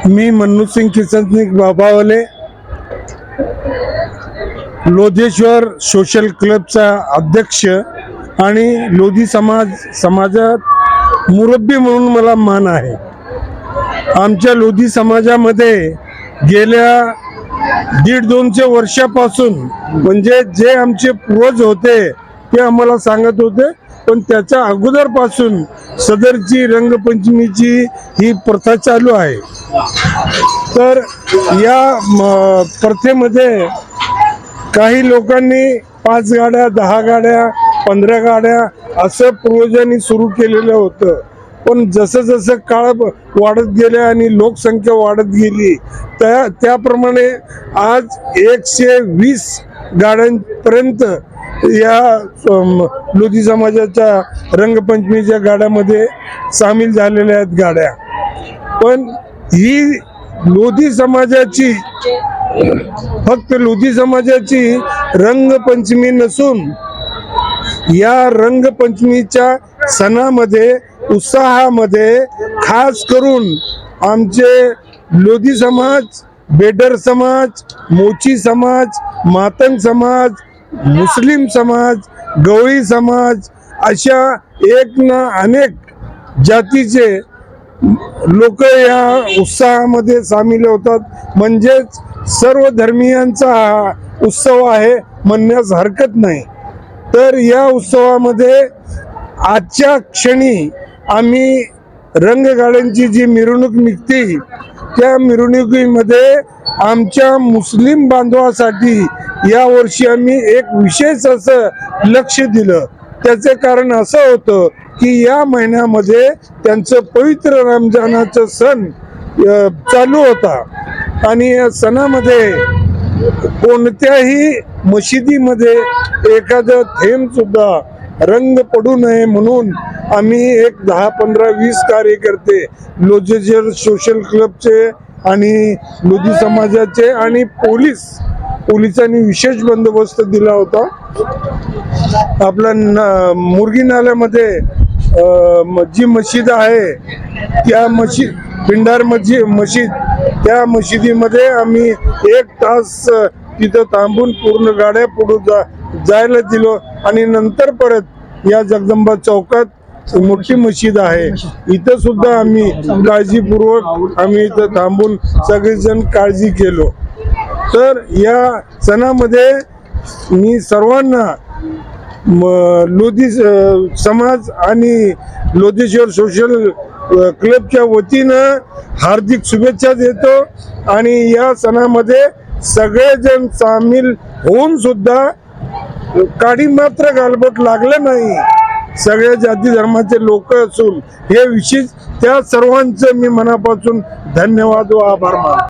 मी Manoj Kisan बाबावले Lodheshwar social क्लबचा अध्यक्ष आणि लोधी समाजात मुरब्बी म्हणून मला मान आहे। आमच्या लोधी समाजामध्ये गेल्या 1.5-200 वर्षापासून म्हणजे जे आमचे पूर्वज होते ते आम्हाला सांगत होते, पण त्याच्या अगोदरपासून सदरची रंगपंचमीची ही प्रथा चालू आहे। तर या प्रथेमध्ये काही लोकांनी 5 गाड्या 10 गाड्या 15 गाड्या असं पूर्वजांनी सुरू केलेलं होतं, पण जसं जसं काळ वाढत गेले आणि लोकसंख्या वाढत गेली त्याप्रमाणे आज 120 गाड्यांपर्यंत या लोधी समाजाच्या रंगपंचमीच्या गाड्यामध्ये सामील झालेल्या आहेत गाड्या। पण ही लोधी समाजाची फक्त लोधी समाजाची रंगपंचमी नसून या रंगपंचमीच्या सणामध्ये उत्साहामध्ये खास करून आमचे लोधी समाज, बेडर समाज, मोची समाज, मातंग समाज, मुस्लिम समाज, गवळी समाज अशा एक ना अनेक जातीचे लोक या उत्साहामध्ये सामील होतात। म्हणजेच सर्व धर्मियांचा हा उत्सव आहे म्हणण्यास हरकत नाही। तर या उत्सवामध्ये आजच्या क्षणी आम्ही रंगगाड्यांची जी मिरवणूक निघते त्या मिरवणुकीमध्ये आमच्या मुस्लिम बांधवासाठी या वर्षी आम्ही एक विशेष असं लक्ष दिलं। त्याचे कारण असं होतं की या महिन्यामध्ये त्यांचं पवित्र रमजानाचा सण चालू होता आणि या सणामध्ये कोणत्याही मशिदीमध्ये एखादं थेंब सुद्धा रंग पडू नये म्हणून आम्ही एक 10-15-20 कार्यकर्ते लोधेश्वर सोशल क्लबचे आणि लोधी समाजाचे आणि पोलिसांनी विशेष बंदोबस्त दिला होता। आपला मुरगी नाल्यामध्ये जी मशीद आहे त्या पिंडार मशीद त्या मशिदीमध्ये आम्ही 1 तास तिथं थांबून पूर्ण गाड्या पुढे जायला दिलो आणि नंतर परत या जगदंबा चौकात मोठी मशीद आहे इथं सुद्धा आम्ही काळजीपूर्वक आम्ही इथं थांबून सगळेजण काळजी केलो। तर या सणामध्ये मी सर्वांना लोधी समाज आणि लोधेश्वर सोशल क्लबच्या वतीनं हार्दिक शुभेच्छा देतो आणि या सणामध्ये सगळेजण सामील होऊन सुद्धा काडी मात्र गालबोट लागलं नाही। सगळ्या जाती धर्माचे लोक असून हे विशेष त्या सर्वांचं मी मनापासून धन्यवाद व आभार मानतो।